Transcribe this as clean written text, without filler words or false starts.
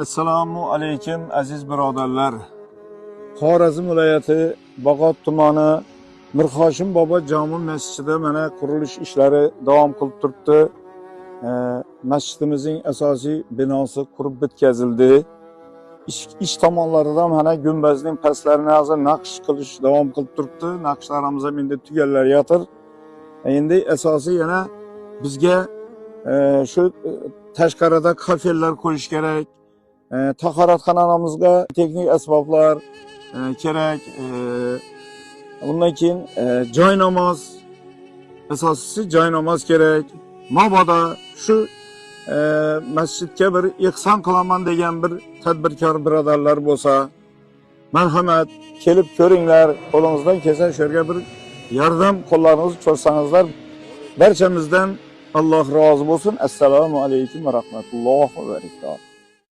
Assalomu alaykum aziz birodarlar. Xorazm viloyati Bog'ot tumani Mirhoshim bobo jome masjidi mana qurilish ishlari davom qilib turibdi. Masjidimizning asosiy binosi qurib bitkazildi. İç tomonlaridan mana gumbazning pastlarini hozir naqsh qilish davom qilib turibdi. Naqshlarimiz ham endi tugallar yotir. Endi asosiy yana bizga shu tashqarida kafelar qo'yish kerak. Tahoratxonamizga texnik asboblar kerak. Undan keyin joy namoz, asosiysi joy namoz kerak. Mabodo shu masjidga bir ihson qilaman degan bir tadbirkor birodarlar bo'lsa, marhamat kelib ko'ringlar. Qo'lingizdan kelsa shu yerga bir yordam qo'llaringizni cho'zsangizlar, barchamizdan Alloh rozi bo'lsin. Assalomu alaykum va rahmatullohi va barakatuh.